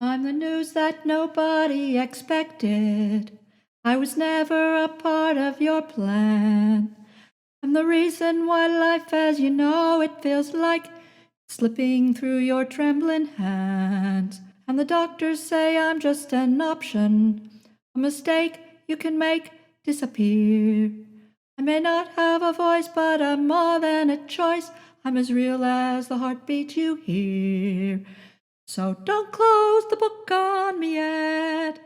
I'm the news that nobody expected. I was never a part of your plan. I'm the reason why life as you know it feels like slipping through your trembling hands. And the doctors say I'm just an option, a mistake you can make disappear. I may not have a voice, but I'm more than a choice. I'm as real as the heartbeat you hear. So don't close the book on me yet.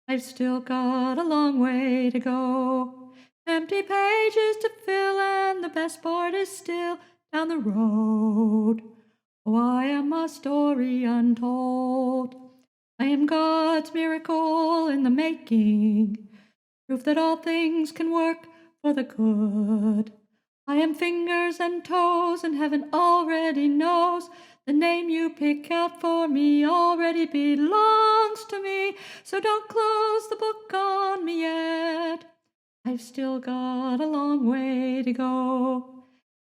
I've still got a long way to go. Empty pages to fill, and the best part is still down the road. Oh, I am a story untold. I am God's miracle in the making, proof that all things can work for the good. I am fingers and toes, and heaven already knows the name you pick out for me already belongs to me. So don't close the book on me yet. I've still got a long way to go.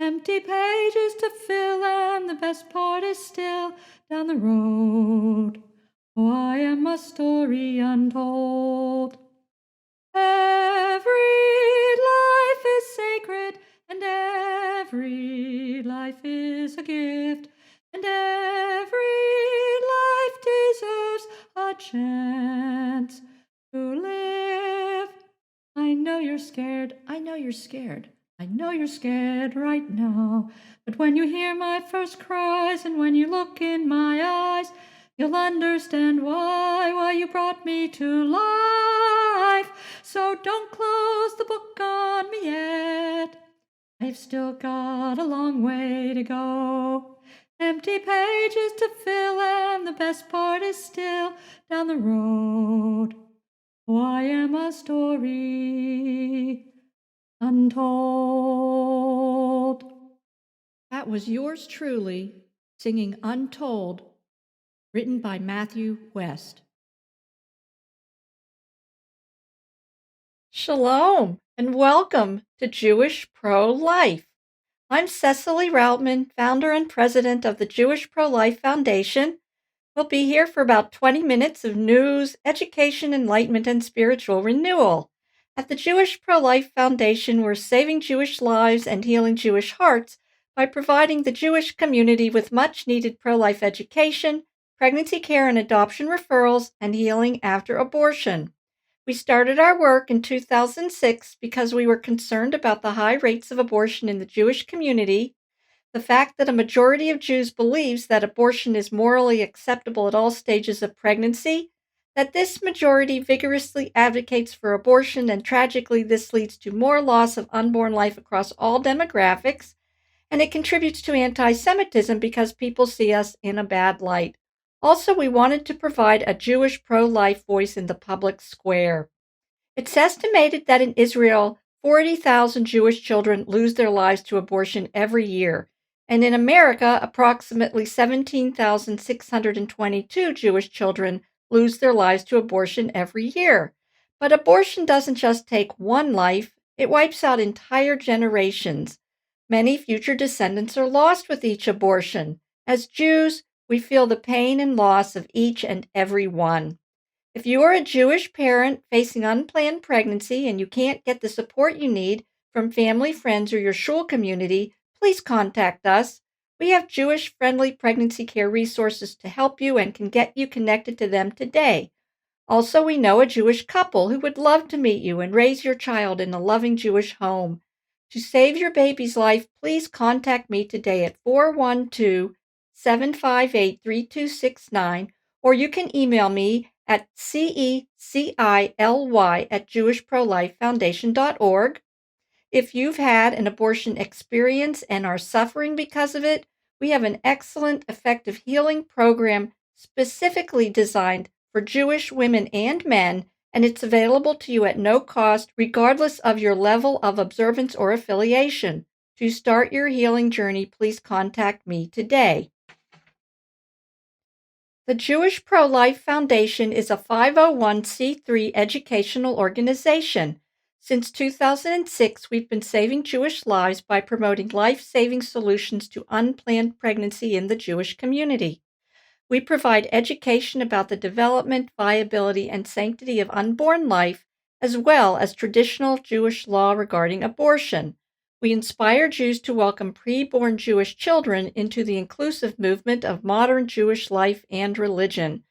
Empty pages to fill, and the best part is still down the road. Oh, I am a story untold. Every life is sacred, and every life is a gift, and every life deserves a chance to live. I know you're scared, I know you're scared, I know you're scared right now. But when you hear my first cries, and when you look in my eyes, you'll understand why you brought me to life. So don't close the book on me yet. I've still got a long way to go. Empty pages to fill, and the best part is still down the road. Oh, I am a story untold. That was yours truly singing Untold, written by Matthew West. Shalom and welcome to Jewish Pro-Life. I'm Cecily Routman, founder and president of the Jewish Pro-Life Foundation. We'll be here for about 20 minutes of news, education, enlightenment, and spiritual renewal. At the Jewish Pro-Life Foundation, we're saving Jewish lives and healing Jewish hearts by providing the Jewish community with much-needed pro-life education, pregnancy care and adoption referrals, and healing after abortion. We started our work in 2006 because we were concerned about the high rates of abortion in the Jewish community, the fact that a majority of Jews believes that abortion is morally acceptable at all stages of pregnancy, that this majority vigorously advocates for abortion, and tragically this leads to more loss of unborn life across all demographics, and it contributes to anti-Semitism because people see us in a bad light. Also, we wanted to provide a Jewish pro-life voice in the public square. It's estimated that in Israel, 40,000 Jewish children lose their lives to abortion every year, and in America, approximately 17,622 Jewish children lose their lives to abortion every year. But abortion doesn't just take one life, it wipes out entire generations. Many future descendants are lost with each abortion. As Jews, we feel the pain and loss of each and every one. If you are a Jewish parent facing unplanned pregnancy and you can't get the support you need from family, friends, or your shul community, please contact us. We have Jewish-friendly pregnancy care resources to help you and can get you connected to them today. Also, we know a Jewish couple who would love to meet you and raise your child in a loving Jewish home. To save your baby's life, please contact me today at 412-758-3269, or you can email me at cecily@jewishprolifefoundation.org. If you've had an abortion experience and are suffering because of it, we have an excellent, effective healing program specifically designed for Jewish women and men, and it's available to you at no cost, regardless of your level of observance or affiliation. To start your healing journey, please contact me today. The Jewish Pro-Life Foundation is a 501c3 educational organization. Since 2006, we've been saving Jewish lives by promoting life-saving solutions to unplanned pregnancy in the Jewish community. We provide education about the development, viability, and sanctity of unborn life, as well as traditional Jewish law regarding abortion. We inspire Jews to welcome preborn Jewish children into the inclusive movement of modern Jewish life and religion.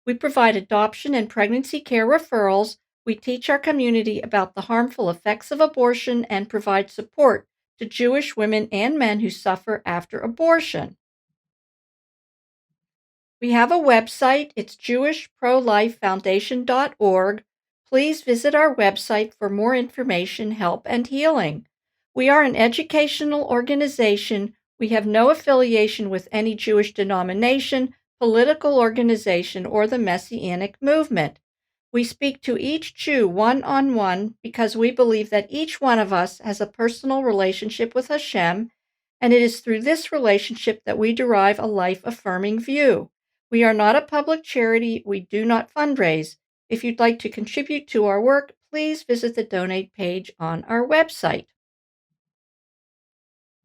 We provide adoption and pregnancy care referrals. We teach our community about the harmful effects of abortion and provide support to Jewish women and men who suffer after abortion. We have a website. It's jewishprolifefoundation.org. Please visit our website for more information, help, and healing. We are an educational organization. We have no affiliation with any Jewish denomination, political organization, or the Messianic movement. We speak to each Jew one-on-one because we believe that each one of us has a personal relationship with Hashem, and it is through this relationship that we derive a life-affirming view. We are not a public charity. We do not fundraise. If you'd like to contribute to our work, please visit the donate page on our website.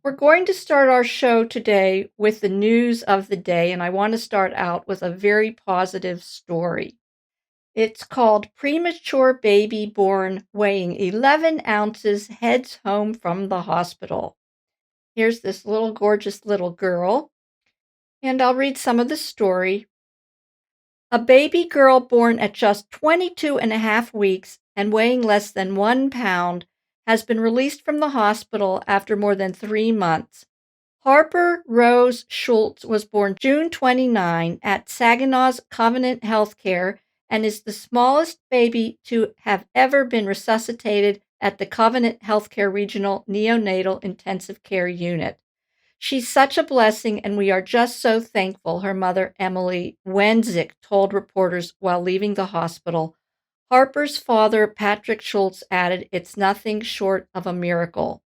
We're going to start our show today with the news of the day, and I want to start out with a very positive story. It's called Premature Baby Born Weighing 11 Ounces Heads Home from the Hospital. Here's this little gorgeous little girl, and I'll read some of the story. A baby girl born at just 22 and a half weeks and weighing less than 1 pound has been released from the hospital after more than 3 months. Harper Rose Schultz was born June 29 at Saginaw's Covenant Healthcare and is the smallest baby to have ever been resuscitated at the Covenant Healthcare Regional Neonatal Intensive Care Unit. She's such a blessing, and we are just so thankful, her mother, Emily Wenzik, told reporters while leaving the hospital. Harper's father, Patrick Schultz, added, "It's nothing short of a miracle."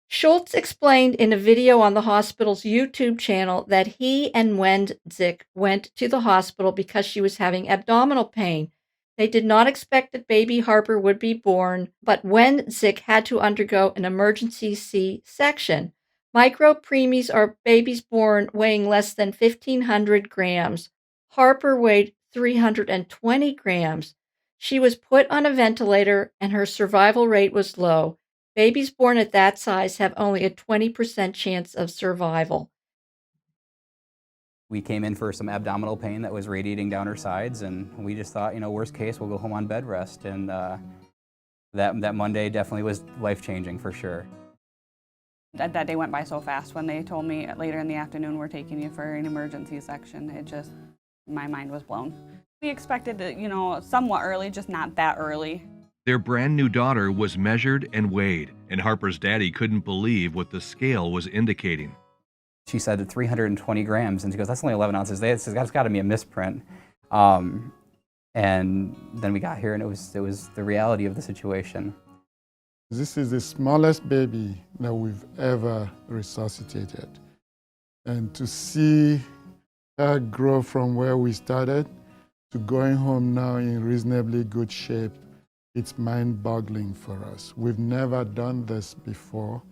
Schultz explained in a video on the hospital's YouTube channel that he and Wenzik went to the hospital because she was having abdominal pain. They did not expect that baby Harper would be born, but Wenzik had to undergo an emergency C-section. Micro-preemies are babies born weighing less than 1,500 grams. Harper weighed 320 grams. She was put on a ventilator, and her survival rate was low. Babies born at that size have only a 20% chance of survival. We came in for some abdominal pain that was radiating down her sides, and we just thought, worst case, we'll go home on bed rest. And that Monday definitely was life-changing for sure. That day went by so fast. When they told me later in the afternoon, we're taking you for an emergency section, my mind was blown. We expected it, somewhat early, just not that early. Their brand new daughter was measured and weighed, and Harper's daddy couldn't believe what the scale was indicating. She said 320 grams, and she goes, "That's only 11 ounces." That's got to be a misprint. And then we got here, and it was the reality of the situation. This is the smallest baby that we've ever resuscitated. And to see her grow from where we started to going home now in reasonably good shape, it's mind-boggling for us. We've never done this before.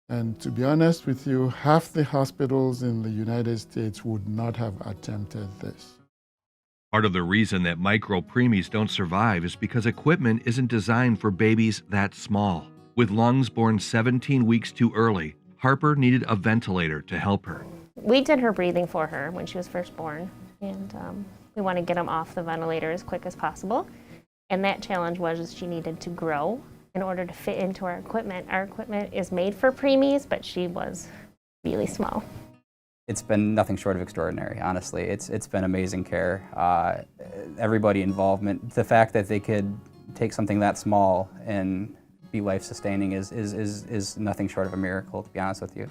And to be honest with you, half the hospitals in the United States would not have attempted this. Part of the reason that micro-preemies don't survive is because equipment isn't designed for babies that small. With lungs born 17 weeks too early, Harper needed a ventilator to help her. We did her breathing for her when she was first born, and we want to get them off the ventilator as quick as possible. And that challenge was she needed to grow in order to fit into our equipment. Our equipment is made for preemies, but she was really small. It's been nothing short of extraordinary, honestly. It's been amazing care. Everybody involvement. The fact that they could take something that small and be life-sustaining is nothing short of a miracle, to be honest with you.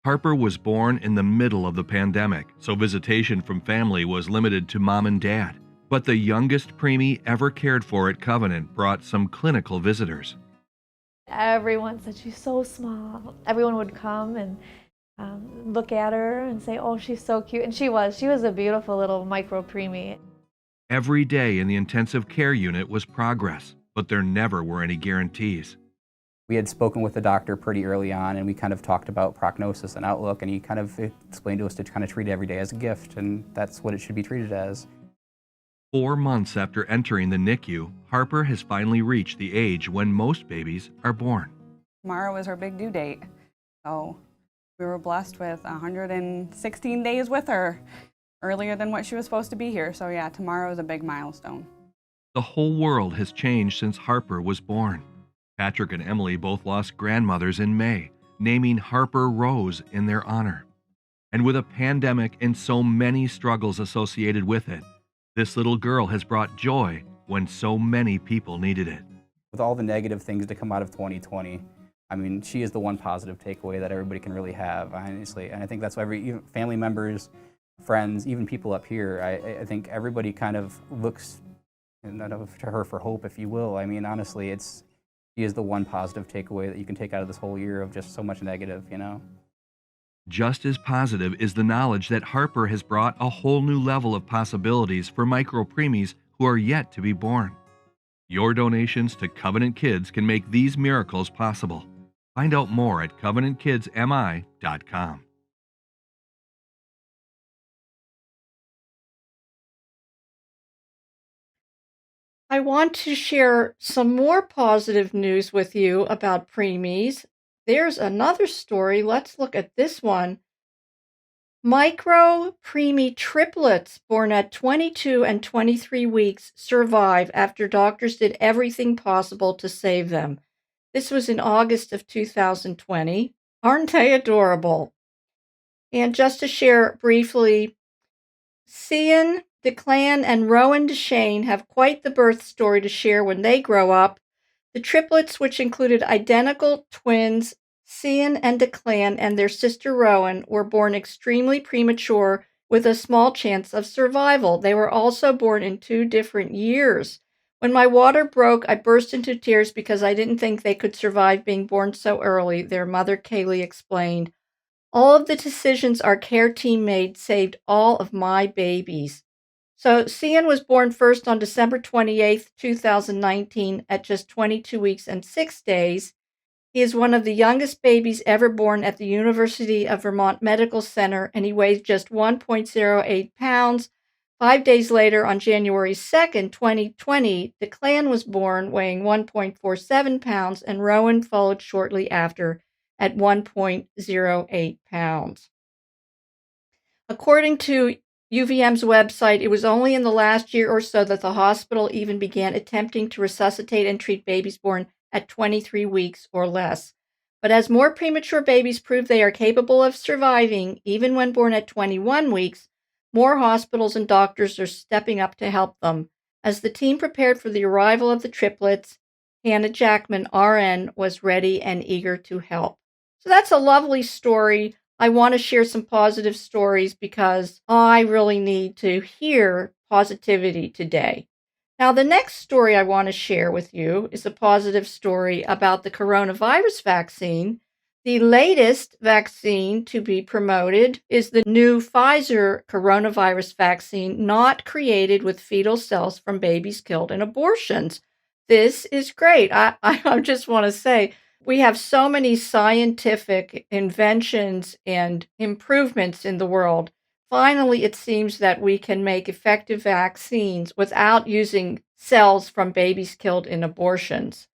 Harper was born in the middle of the pandemic, so visitation from family was limited to mom and dad. But the youngest preemie ever cared for at Covenant brought some clinical visitors. Everyone said she's so small. Everyone would come and look at her and say, "Oh, she's so cute." And she was a beautiful little micro preemie. Every day in the intensive care unit was progress, but there never were any guarantees. We had spoken with the doctor pretty early on, and we kind of talked about prognosis and outlook, and he kind of explained to us to kind of treat every day as a gift, and that's what it should be treated as. 4 months after entering the NICU, Harper has finally reached the age when most babies are born. Tomorrow is her big due date, so we were blessed with 116 days with her, earlier than what she was supposed to be here. So yeah, tomorrow is a big milestone. The whole world has changed since Harper was born. Patrick and Emily both lost grandmothers in May, naming Harper Rose in their honor. And with a pandemic and so many struggles associated with it, this little girl has brought joy when so many people needed it. With all the negative things to come out of 2020, I mean, she is the one positive takeaway that everybody can really have, honestly. And I think that's why even family members, friends, even people up here, I think everybody kind of looks to her for hope, if you will. I mean, honestly, she is the one positive takeaway that you can take out of this whole year of just so much negative, you know? Just as positive is the knowledge that Harper has brought a whole new level of possibilities for micro-preemies who are yet to be born. Your donations to Covenant Kids can make these miracles possible. Find out more at covenantkidsmi.com. I want to share some more positive news with you about preemies. There's another story. Let's look at this one. Micro-preemie triplets born at 22 and 23 weeks survive after doctors did everything possible to save them. This was in August of 2020. Aren't they adorable? And just to share briefly, Cian DeClan and Rowan DeShane have quite the birth story to share when they grow up. The triplets, which included identical twins, Cian and DeClan, and their sister Rowan, were born extremely premature with a small chance of survival. They were also born in 2 different years. When my water broke, I burst into tears because I didn't think they could survive being born so early, their mother Kaylee explained. All of the decisions our care team made saved all of my babies. So Cian was born first on December 28th, 2019 at just 22 weeks and 6 days. He is one of the youngest babies ever born at the University of Vermont Medical Center, and he weighs just 1.08 pounds. 5 days later, on January 2nd, 2020, DeClan was born weighing 1.47 pounds, and Rowan followed shortly after at 1.08 pounds. According to UVM's website, it was only in the last year or so that the hospital even began attempting to resuscitate and treat babies born at 23 weeks or less. But as more premature babies prove they are capable of surviving, even when born at 21 weeks, more hospitals and doctors are stepping up to help them. As the team prepared for the arrival of the triplets, Hannah Jackman, RN, was ready and eager to help. So that's a lovely story. I want to share some positive stories because I really need to hear positivity today. Now, the next story I want to share with you is a positive story about the coronavirus vaccine. The latest vaccine to be promoted is the new Pfizer coronavirus vaccine, not created with fetal cells from babies killed in abortions. This is great. I just want to say, we have so many scientific inventions and improvements in the world. Finally, it seems that we can make effective vaccines without using cells from babies killed in abortions.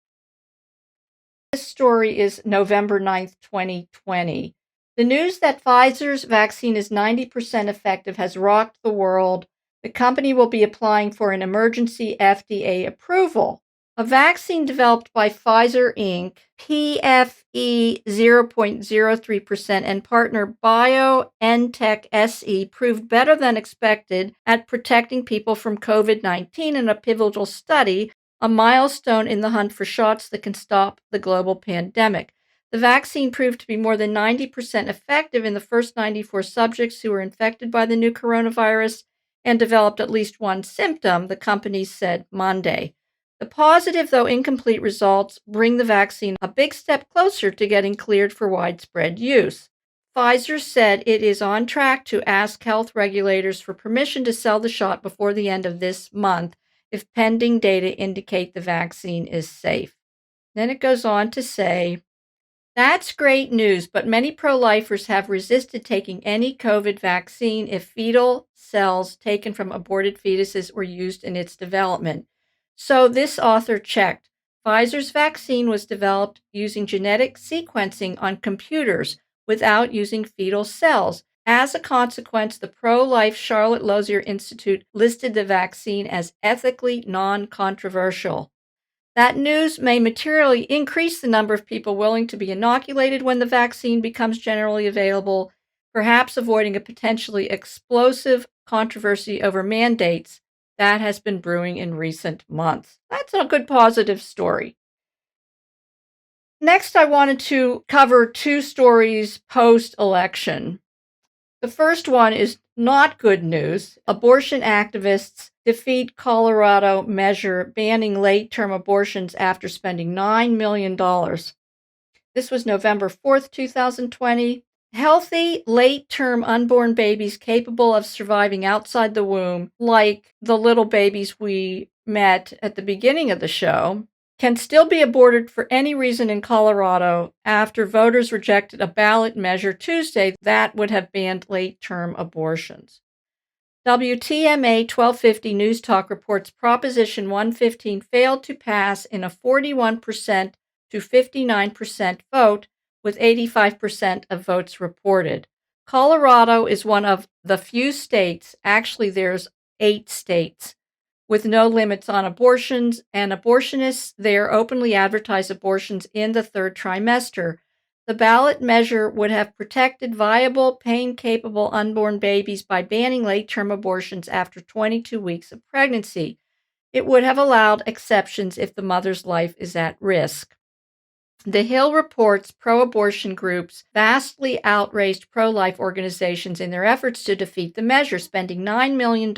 This story is November 9th, 2020. The news that Pfizer's vaccine is 90% effective has rocked the world. The company will be applying for an emergency FDA approval. A vaccine developed by Pfizer Inc., PFE 0.03%, and partner BioNTech SE proved better than expected at protecting people from COVID-19 in a pivotal study, a milestone in the hunt for shots that can stop the global pandemic. The vaccine proved to be more than 90% effective in the first 94 subjects who were infected by the new coronavirus and developed at least one symptom, the company said Monday. The positive, though incomplete, results bring the vaccine a big step closer to getting cleared for widespread use. Pfizer said it is on track to ask health regulators for permission to sell the shot before the end of this month if pending data indicate the vaccine is safe. Then it goes on to say, that's great news, but many pro-lifers have resisted taking any COVID vaccine if fetal cells taken from aborted fetuses were used in its development. So this author checked. Pfizer's vaccine was developed using genetic sequencing on computers without using fetal cells. As a consequence, the pro-life Charlotte Lozier Institute listed the vaccine as ethically non-controversial. That news may materially increase the number of people willing to be inoculated when the vaccine becomes generally available, perhaps avoiding a potentially explosive controversy over mandates that has been brewing in recent months. That's a good positive story. Next, I wanted to cover two stories post-election. The first one is not good news. Abortion activists defeat Colorado measure banning late-term abortions after spending $9 million. This was November 4th, 2020. Healthy, late-term unborn babies capable of surviving outside the womb, like the little babies we met at the beginning of the show, can still be aborted for any reason in Colorado after voters rejected a ballot measure Tuesday that would have banned late-term abortions. WTMA 1250 News Talk reports Proposition 115 failed to pass in a 41% to 59% vote, with 85% of votes reported. Colorado is one of the few states, actually there's 8 states, with no limits on abortions, and abortionists there openly advertise abortions in the 3rd trimester. The ballot measure would have protected viable, pain-capable unborn babies by banning late-term abortions after 22 weeks of pregnancy. It would have allowed exceptions if the mother's life is at risk. The Hill reports pro-abortion groups vastly outraced pro-life organizations in their efforts to defeat the measure, spending $9 million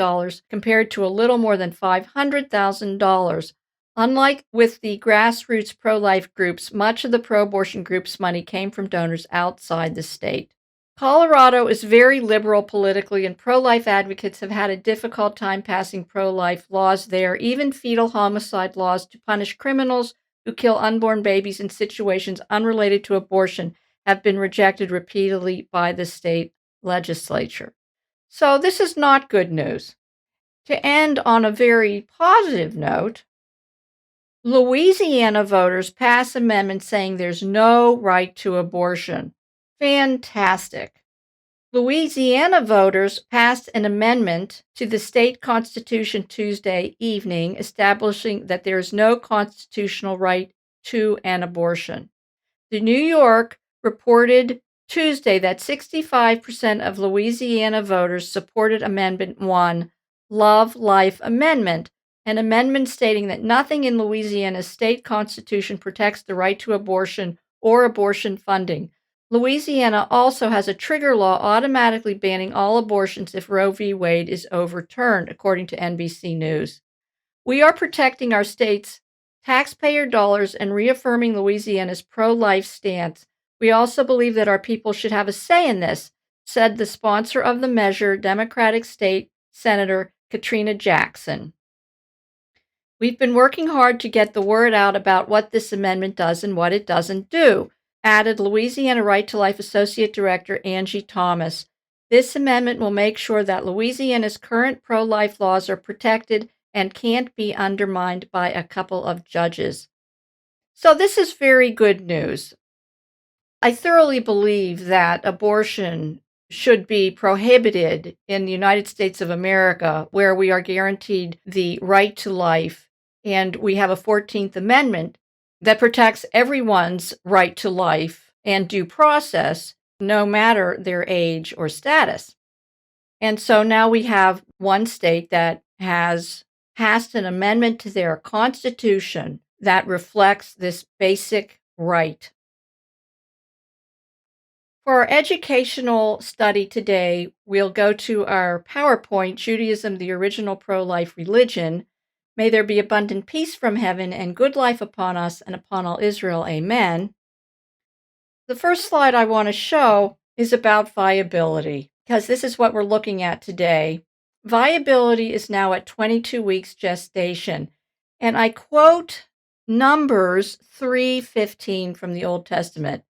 compared to a little more than $500,000. Unlike with the grassroots pro-life groups, much of the pro-abortion groups' money came from donors outside the state. Colorado is very liberal politically, and pro-life advocates have had a difficult time passing pro-life laws there, even fetal homicide laws to punish criminals who kill unborn babies in situations unrelated to abortion have been rejected repeatedly by the state legislature. So this is not good news. To end on a very positive note, Louisiana voters pass amendment saying there's no right to abortion. Fantastic. Louisiana voters passed an amendment to the state constitution Tuesday evening, establishing that there is no constitutional right to an abortion. The New York reported Tuesday that 65% of Louisiana voters supported Amendment 1, Love Life Amendment, an amendment stating that nothing in Louisiana's state constitution protects the right to abortion or abortion funding. Louisiana also has a trigger law automatically banning all abortions if Roe v. Wade is overturned, according to NBC News. We are protecting our state's taxpayer dollars and reaffirming Louisiana's pro-life stance. We also believe that our people should have a say in this, said the sponsor of the measure, Democratic State Senator Katrina Jackson. We've been working hard to get the word out about what this amendment does and what it doesn't do, added Louisiana Right to Life Associate Director Angie Thomas. This amendment will make sure that Louisiana's current pro-life laws are protected and can't be undermined by a couple of judges. So this is very good news. I thoroughly believe that abortion should be prohibited in the United States of America, where we are guaranteed the right to life, and we have a 14th Amendment that protects everyone's right to life and due process, no matter their age or status. And so now we have one state that has passed an amendment to their constitution that reflects this basic right. For our educational study today, we'll go to our PowerPoint, Judaism, the Original Pro-Life Religion. May there be abundant peace from heaven and good life upon us and upon all Israel. Amen. The first slide I want to show is about viability, because this is what we're looking at today. Viability is now at 22 weeks gestation. And I quote Numbers 3:15 from the Old Testament.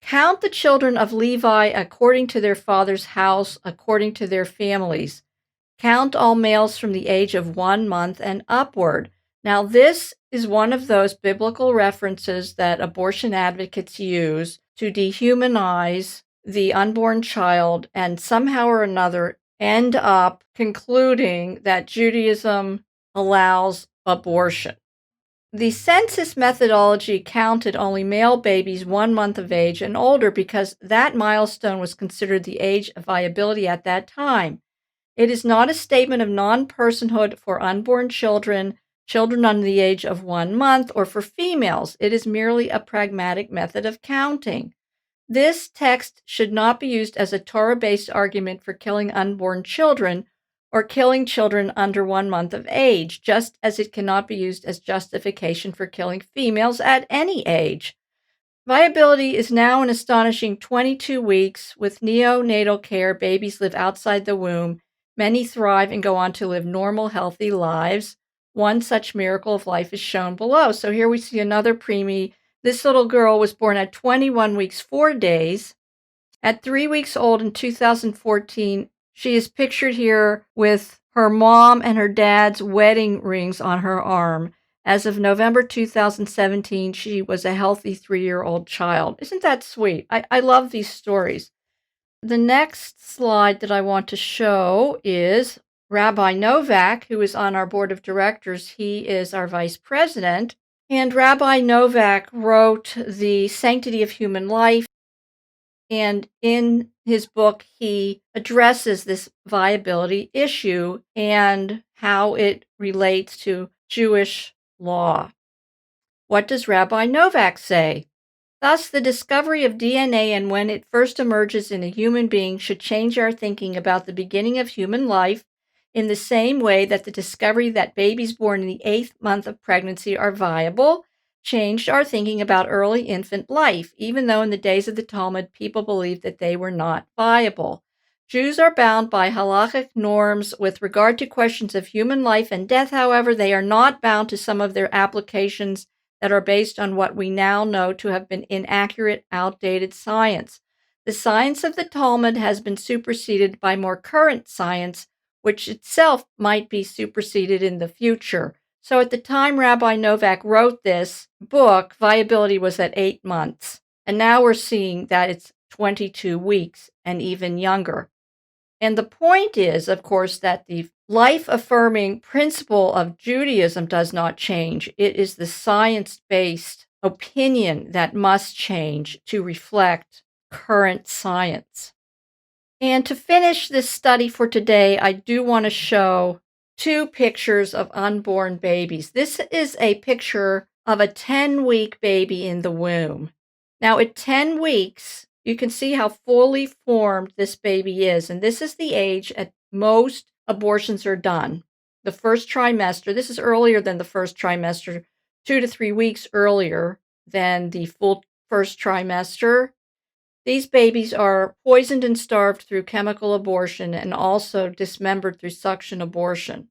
Count the children of Levi according to their father's house, according to their families. Count all males from the age of 1 month and upward. Now, this is one of those biblical references that abortion advocates use to dehumanize the unborn child and somehow or another end up concluding that Judaism allows abortion. The census methodology counted only male babies 1 month of age and older because that milestone was considered the age of viability at that time. It is not a statement of non-personhood for unborn children, children under the age of 1 month, or for females. It is merely a pragmatic method of counting. This text should not be used as a Torah-based argument for killing unborn children or killing children under 1 month of age, just as it cannot be used as justification for killing females at any age. Viability is now an astonishing 22 weeks. With neonatal care, babies live outside the womb. Many thrive and go on to live normal, healthy lives. One such miracle of life is shown below. So here we see another preemie. This little girl was born at 21 weeks, 4 days. At 3 weeks old in 2014, she is pictured here with her mom and her dad's wedding rings on her arm. As of November 2017, she was a healthy 3-year-old child. Isn't that sweet? I love these stories. The next slide that I want to show is Rabbi Novak, who is on our board of directors. He is our vice president. And Rabbi Novak wrote The Sanctity of Human Life. And in his book, he addresses this viability issue and how it relates to Jewish law. What does Rabbi Novak say? Thus, the discovery of DNA and when it first emerges in a human being should change our thinking about the beginning of human life in the same way that the discovery that babies born in the 8th month of pregnancy are viable changed our thinking about early infant life, even though in the days of the Talmud, people believed that they were not viable. Jews are bound by halachic norms with regard to questions of human life and death. However, they are not bound to some of their applications that are based on what we now know to have been inaccurate, outdated science. The science of the Talmud has been superseded by more current science, which itself might be superseded in the future. So at the time Rabbi Novak wrote this book, viability was at 8 months. And now we're seeing that it's 22 weeks and even younger. And the point is, of course, that the life-affirming principle of Judaism does not change. It is the science-based opinion that must change to reflect current science. And to finish this study for today, I do want to show 2 pictures of unborn babies. This is a picture of a 10-week baby in the womb. Now, at 10 weeks, you can see how fully formed this baby is. And this is the age at most abortions are done. The first trimester, this is earlier than the first trimester, 2 to 3 weeks earlier than the full first trimester. These babies are poisoned and starved through chemical abortion and also dismembered through suction abortion.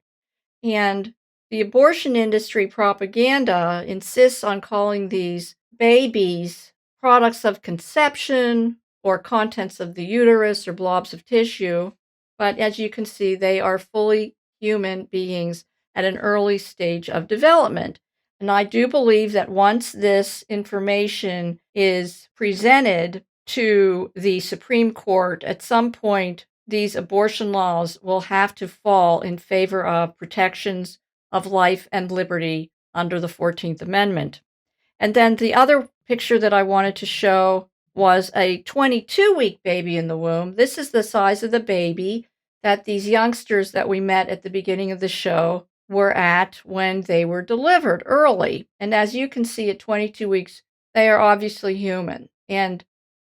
And the abortion industry propaganda insists on calling these babies products of conception or contents of the uterus or blobs of tissue. But as you can see, they are fully human beings at an early stage of development. And I do believe that once this information is presented to the Supreme Court, at some point, these abortion laws will have to fall in favor of protections of life and liberty under the 14th Amendment. And then the other picture that I wanted to show was a 22-week baby in the womb. This is the size of the baby that these youngsters that we met at the beginning of the show were at when they were delivered early. And as you can see, at 22 weeks, they are obviously human. And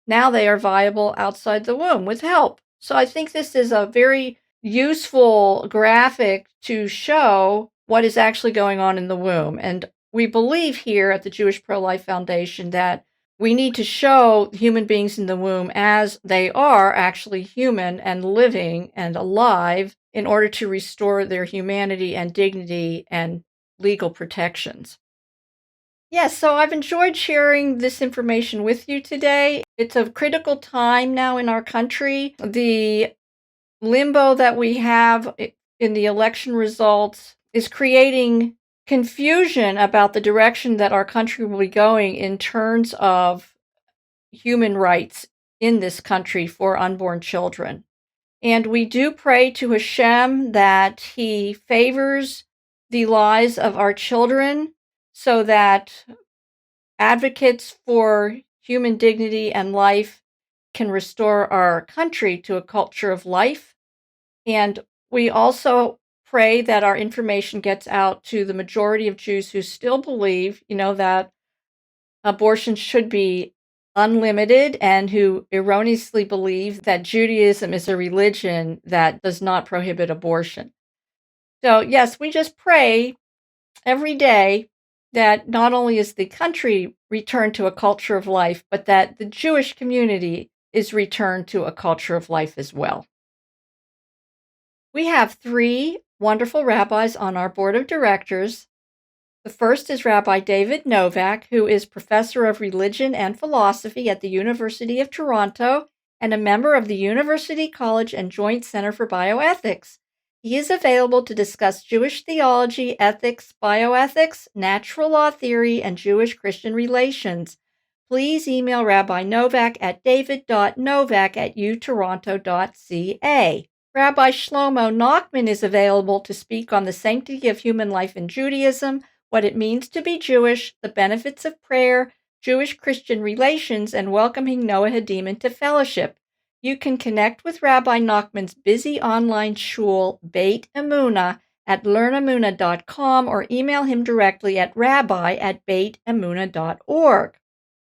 now they are viable outside the womb with help. So I think this is a very useful graphic to show what is actually going on in the womb. And we believe here at the Jewish Pro-Life Foundation that we need to show human beings in the womb as they are actually human and living and alive in order to restore their humanity and dignity and legal protections. Yes, so I've enjoyed sharing this information with you today. It's a critical time now in our country. The limbo that we have in the election results is creating confusion about the direction that our country will be going in terms of human rights in this country for unborn children. And we do pray to Hashem that he favors the lives of our children so that advocates for human dignity and life can restore our country to a culture of life. And we also pray that our information gets out to the majority of Jews who still believe, that abortion should be unlimited and who erroneously believe that Judaism is a religion that does not prohibit abortion. So, yes, we just pray every day that not only is the country returned to a culture of life, but that the Jewish community is returned to a culture of life as well. We have 3 wonderful rabbis on our board of directors. The first is Rabbi David Novak, who is professor of religion and philosophy at the University of Toronto and a member of the University College and Joint Center for Bioethics. He is available to discuss Jewish theology, ethics, bioethics, natural law theory, and Jewish-Christian relations. Please email Rabbi Novak at david.novak@utoronto.ca. Rabbi Shlomo Nachman is available to speak on the sanctity of human life in Judaism, what it means to be Jewish, the benefits of prayer, Jewish-Christian relations, and welcoming Noah Hadim into fellowship. You can connect with Rabbi Nachman's busy online shul, Beit Emunah, at learnemunah.com or email him directly at rabbi@beitemunah.org.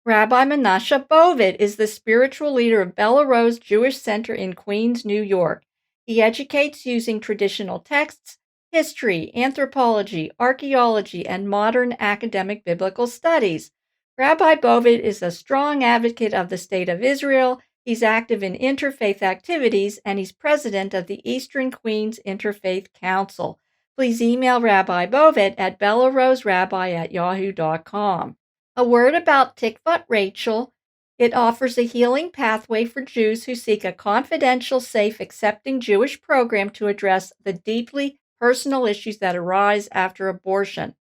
Rabbi Menashe Bovid is the spiritual leader of Bella Rose Jewish Center in Queens, New York. He educates using traditional texts, history, anthropology, archaeology, and modern academic biblical studies. Rabbi Bovid is a strong advocate of the State of Israel. He's active in interfaith activities, and he's president of the Eastern Queens Interfaith Council. Please email Rabbi Bovid at bellaroserabbi@yahoo.com. A word about Tikvat Rachel. It offers a healing pathway for Jews who seek a confidential, safe, accepting Jewish program to address the deeply personal issues that arise after abortion.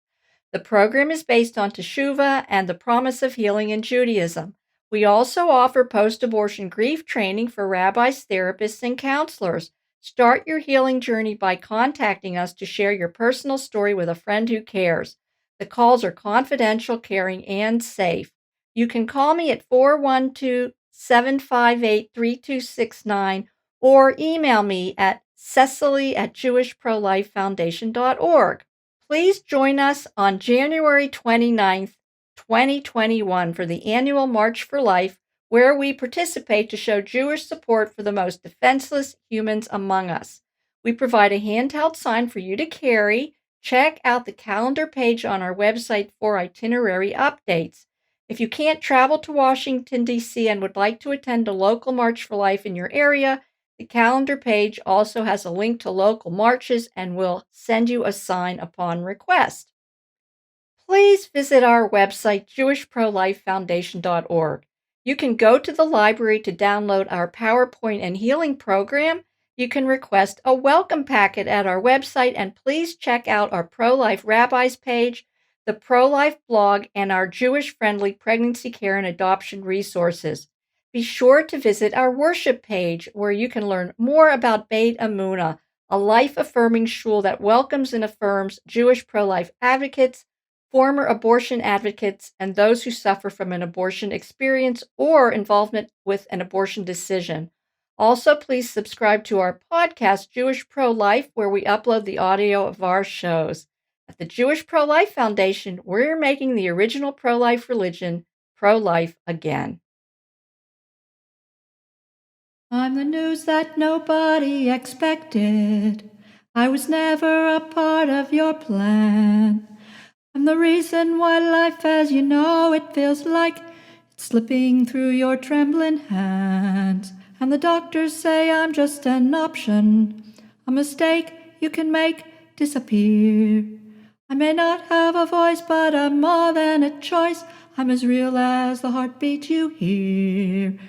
The program is based on Teshuvah and the promise of healing in Judaism. We also offer post-abortion grief training for rabbis, therapists, and counselors. Start your healing journey by contacting us to share your personal story with a friend who cares. The calls are confidential, caring, and safe. You can call me at 412-758-3269 or email me at cecily@jewishprolifefoundation.org. Please join us on January 29th, 2021 for the annual March for Life, where we participate to show Jewish support for the most defenseless humans among us. We provide a handheld sign for you to carry. Check out the calendar page on our website for itinerary updates. If you can't travel to Washington, D.C. and would like to attend a local March for Life in your area, the calendar page also has a link to local marches and will send you a sign upon request. Please visit our website, jewishprolifefoundation.org. You can go to the library to download our PowerPoint and healing program. You can request a welcome packet at our website, and please check out our Pro-Life Rabbis page, the Pro-Life blog, and our Jewish-friendly pregnancy care and adoption resources. Be sure to visit our worship page, where you can learn more about Beit Emunah, a life-affirming shul that welcomes and affirms Jewish pro-life advocates, former abortion advocates, and those who suffer from an abortion experience or involvement with an abortion decision. Also, please subscribe to our podcast, Jewish Pro-Life, where we upload the audio of our shows. At the Jewish Pro-Life Foundation, we're making the original pro-life religion pro-life again. I'm the news that nobody expected. I was never a part of your plan. I'm the reason why life as you know it feels like it's slipping through your trembling hands. And the doctors say I'm just an option, a mistake you can make disappear. I may not have a voice, but I'm more than a choice. I'm as real as the heartbeat you hear.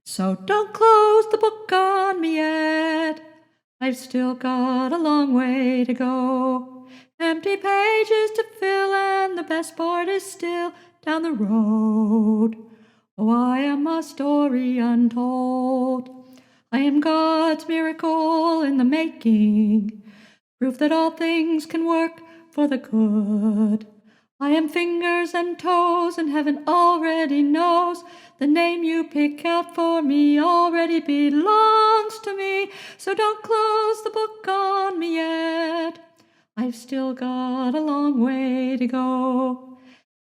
So don't close the book on me yet. I've still got a long way to go. Empty pages to fill, and the best part is still down the road. Oh, I am a story untold. I am God's miracle in the making, proof that all things can work for the good. I am fingers and toes, and heaven already knows the name you pick out for me already belongs to me. So don't close the book on me yet. I've still got a long way to go.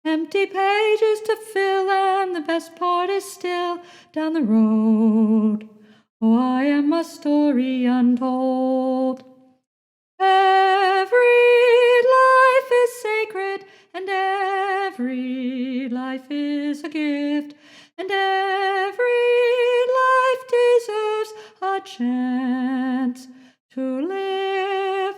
Empty pages to fill, and the best part is still down the road. Oh, I am a story untold. Every life is sacred, and every life is a gift, and every life deserves a chance to live.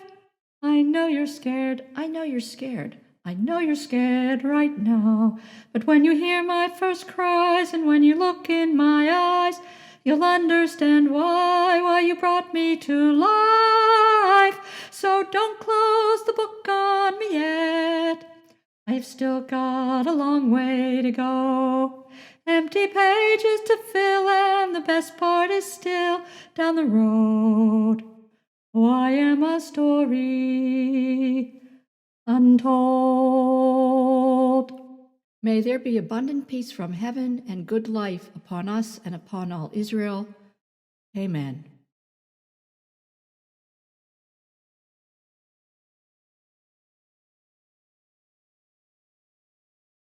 I know you're scared, I know you're scared, I know you're scared right now, but when you hear my first cries and when you look in my eyes, you'll understand why you brought me to life. So don't close the book on me yet. I've still got a long way to go. Empty pages to fill, and the best part is still down the road. Oh, I am a story untold. May there be abundant peace from heaven and good life upon us and upon all Israel. Amen.